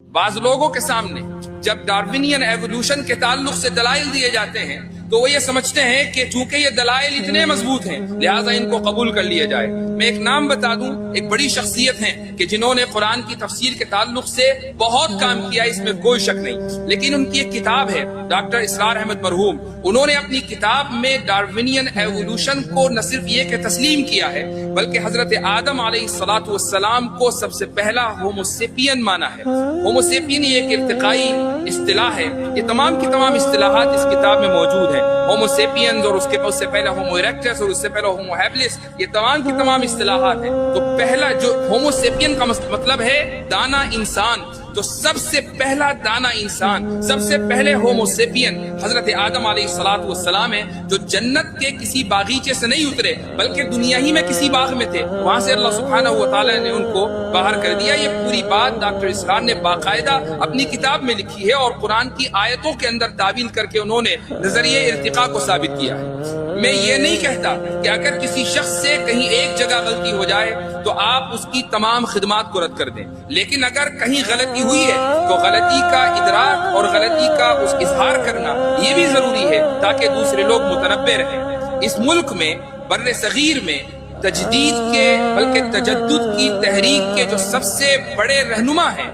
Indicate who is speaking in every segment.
Speaker 1: بعض لوگوں کے سامنے جب ڈارونین ایوولوشن کے تعلق سے دلائل دیے جاتے ہیں تو وہ یہ سمجھتے ہیں کہ چونکہ یہ دلائل اتنے مضبوط ہیں لہٰذا ان کو قبول کر لیا جائے۔ میں ایک نام بتا دوں، ایک بڑی شخصیت ہیں کہ جنہوں نے قرآن کی تفسیر کے تعلق سے بہت کام کیا، اس میں کوئی شک نہیں، لیکن ان کی ایک کتاب ہے ڈاکٹر اسرار احمد مرحوم، انہوں نے اپنی کتاب میں ڈارونین ایوولوشن کو نہ صرف یہ کہ تسلیم کیا ہے بلکہ حضرت آدم علیہ السلام کو سب سے پہلا ہومو سیپین مانا ہے۔ ہومو سیپین یہ ایک ارتقائی اصطلاح ہے، یہ تمام کی تمام اصطلاحات اس کتاب میں موجود ہیں۔ ہومو سیپینز اور اس سے پہلا ہومو ایریکٹس اور اس سے پہلا ہومو ہیبلس، یہ تمام کی تمام اصطلاحات ہیں۔ تو پہلا جو ہومو سیپین کا مطلب ہے دانا انسان، تو سب سے پہلا دانا انسان، سب سے پہلے ہومو سیپین حضرت آدم علیہ السلام ہے، جو جنت کے کسی باغیچے سے نہیں اترے بلکہ دنیا ہی میں کسی باغ میں تھے، وہاں سے اللہ سبحانہ و تعالی نے ان کو باہر کر دیا۔ یہ پوری بات ڈاکٹر اسرار نے باقاعدہ اپنی کتاب میں لکھی ہے اور قرآن کی آیتوں کے اندر تعویل کر کے انہوں نے نظریہ ارتقاء کو ثابت کیا ہے۔ میں یہ نہیں کہتا کہ اگر کسی شخص سے کہیں ایک جگہ غلطی ہو جائے تو آپ اس کی تمام خدمات کو رد کر دیں، لیکن اگر کہیں غلطی ہوئی ہے تو غلطی کا ادراک اور غلطی کا اس اظہار کرنا یہ بھی ضروری ہے تاکہ دوسرے لوگ متنبہ رہیں۔ اس ملک میں بر صغیر میں تجدید کے بلکہ تجدد کی تحریک کے جو سب سے بڑے رہنما ہیں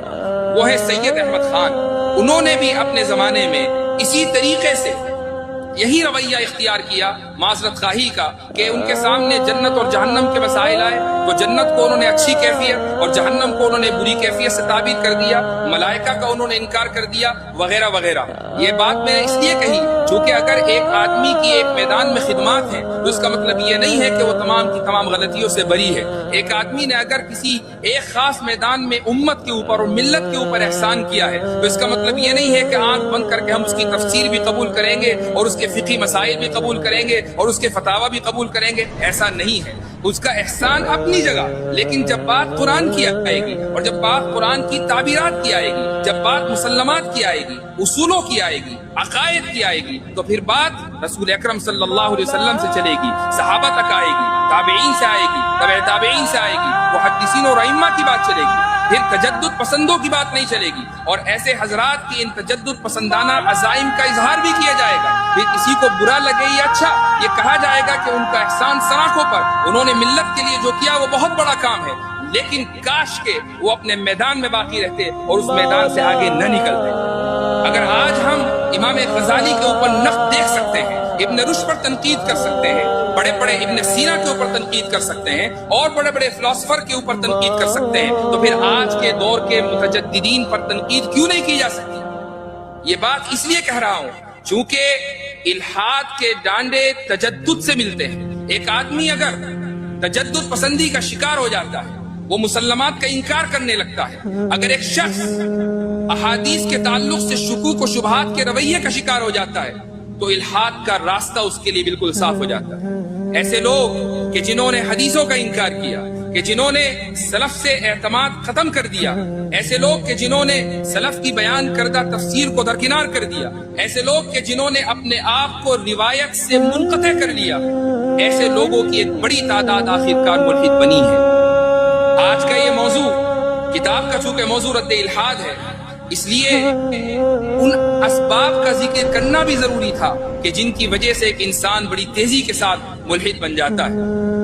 Speaker 1: وہ ہے سید احمد خان۔ انہوں نے بھی اپنے زمانے میں اسی طریقے سے یہی رویہ اختیار کیا معذرت خواہی کا کہ ان کے سامنے جنت اور جہنم کے مسائل آئے تو جنت کو انہوں نے اچھی کیفیت اور جہنم کو انہوں نے بری کیفیت سے تعبیر کر دیا، ملائکہ کا انہوں نے انکار کر دیا وغیرہ وغیرہ۔ یہ بات میں نے اس لیے کہی چونکہ اگر ایک آدمی کی ایک میدان میں خدمات ہیں تو اس کا مطلب یہ نہیں ہے کہ وہ تمام کی تمام غلطیوں سے بری ہے۔ ایک آدمی نے اگر کسی ایک خاص میدان میں امت کے اوپر اور ملت کے اوپر احسان کیا ہے تو اس کا مطلب یہ نہیں ہے کہ آنکھ بند کر کے ہم اس کی تفسیر بھی قبول کریں گے اور اس کے فقہی مسائل بھی قبول کریں گے اور اس کے فتاوی بھی قبول کریں گے، ایسا نہیں ہے۔ اس کا احسان اپنی جگہ، لیکن جب بات قرآن کی آئے گی اور جب بات قرآن کی تعبیرات کی آئے گی، جب بات مسلمات کی آئے گی، اصولوں کی آئے گی، عقائد کی آئے گی، تو پھر بات رسول اکرم صلی اللہ علیہ وسلم سے چلے گی، صحابہ تک آئے گی، تابعین سے آئے گی، تبع تابعین سے آئے گی، محدثین اور ائمہ کی بات چلے گی، پھر تجدد پسندوں کی بات نہیں چلے گی۔ اور ایسے حضرات کی ان تجدد پسندانہ عزائم کا اظہار بھی کیا جائے گا، پھر کسی کو برا لگے یا اچھا یہ کہا جائے گا کہ ان کا احسان سراخوں پر، انہوں نے ملت کے لیے جو کیا وہ بہت بڑا کام ہے، لیکن کاش کہ وہ اپنے میدان میں باقی رہتے اور اس میدان سے آگے نہ نکلتے۔ اگر آج ہم امام غزالی کے اوپر نقد دیکھ سکتے ہیں، ابن رشد پر تنقید کر سکتے ہیں، بڑے بڑے ابن سینا کے اوپر تنقید کر سکتے ہیں اور بڑے بڑے فلاسفر کے اوپر تنقید کر سکتے ہیں، تو پھر آج کے دور کے متجددین پر تنقید کیوں نہیں کی جا سکتی؟ یہ بات اس لیے کہہ رہا ہوں چونکہ الحاد کے ڈانڈے تجدد سے ملتے ہیں۔ ایک آدمی اگر تجدد پسندی کا شکار ہو جاتا ہے، وہ مسلمات کا انکار کرنے لگتا ہے، اگر ایک شخص احادیث کے تعلق سے شکوک و شبہات کے رویے کا شکار ہو جاتا ہے تو الحاد کا راستہ اس کے لیے بالکل صاف ہو جاتا ہے۔ ایسے لوگ کہ جنہوں نے حدیثوں کا انکار کیا، کہ جنہوں نے سلف سے اعتماد ختم کر دیا، ایسے لوگ کہ جنہوں نے سلف کی بیان کردہ تفسیر کو درکنار کر دیا، ایسے لوگ کہ جنہوں نے اپنے آپ کو روایت سے منقطع کر لیا، ایسے لوگوں کی ایک بڑی تعداد آخرکار ملحد بنی ہے۔ آج کا یہ موضوع کتاب کا چونکہ موضوع رد الحاد ہے، اس لیے ان اسباب کا ذکر کرنا بھی ضروری تھا کہ جن کی وجہ سے ایک انسان بڑی تیزی کے ساتھ ملحد بن جاتا ہے۔